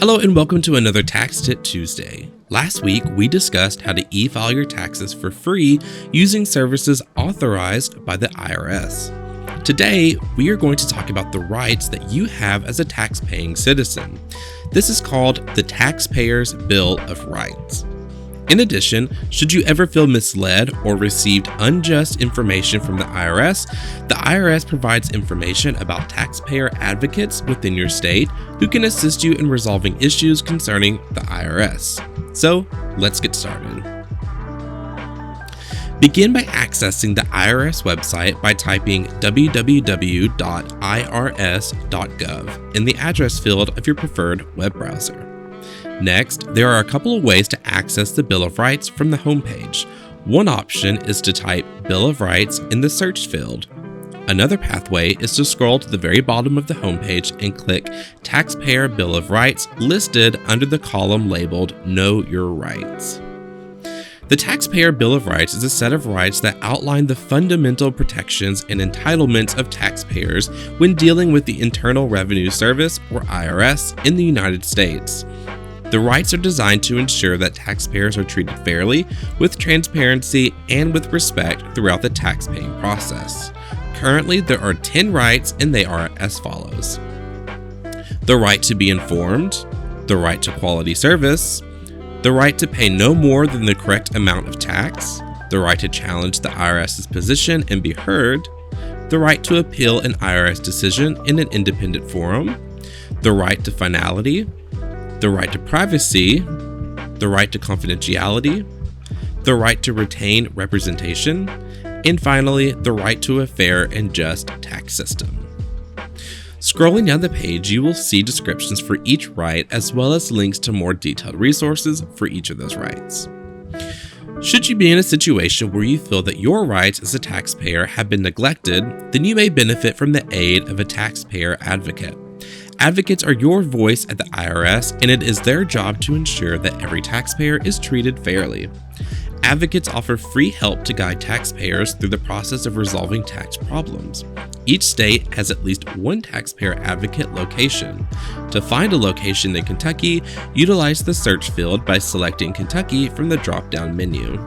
Hello and welcome to another Tax Tip Tuesday. Last week, we discussed how to e-file your taxes for free using services authorized by the IRS. Today, we are going to talk about the rights that you have as a tax-paying citizen. This is called the Taxpayer's Bill of Rights. In addition, should you ever feel misled or received unjust information from the IRS provides information about taxpayer advocates within your state who can assist you in resolving issues concerning the IRS. So, let's get started. Begin by accessing the IRS website by typing www.irs.gov in the address field of your preferred web browser. Next, there are a couple of ways to access the Bill of Rights from the homepage. One option is to type Bill of Rights in the search field. Another pathway is to scroll to the very bottom of the homepage and click Taxpayer Bill of Rights listed under the column labeled Know Your Rights. The Taxpayer Bill of Rights is a set of rights that outline the fundamental protections and entitlements of taxpayers when dealing with the Internal Revenue Service, or IRS, in the United States. The rights are designed to ensure that taxpayers are treated fairly, with transparency, and with respect throughout the tax-paying process. Currently, there are 10 rights, and they are as follows: the right to be informed, the right to quality service, the right to pay no more than the correct amount of tax, the right to challenge the IRS's position and be heard, the right to appeal an IRS decision in an independent forum, the right to finality, the right to privacy, the right to confidentiality, the right to retain representation, and finally, the right to a fair and just tax system. Scrolling down the page, you will see descriptions for each right as well as links to more detailed resources for each of those rights. Should you be in a situation where you feel that your rights as a taxpayer have been neglected, then you may benefit from the aid of a taxpayer advocate. Advocates are your voice at the IRS, and it is their job to ensure that every taxpayer is treated fairly. Advocates offer free help to guide taxpayers through the process of resolving tax problems. Each state has at least one taxpayer advocate location. To find a location in Kentucky, utilize the search field by selecting Kentucky from the drop-down menu.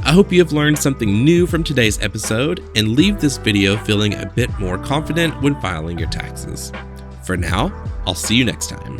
I hope you have learned something new from today's episode and leave this video feeling a bit more confident when filing your taxes. For now, I'll see you next time.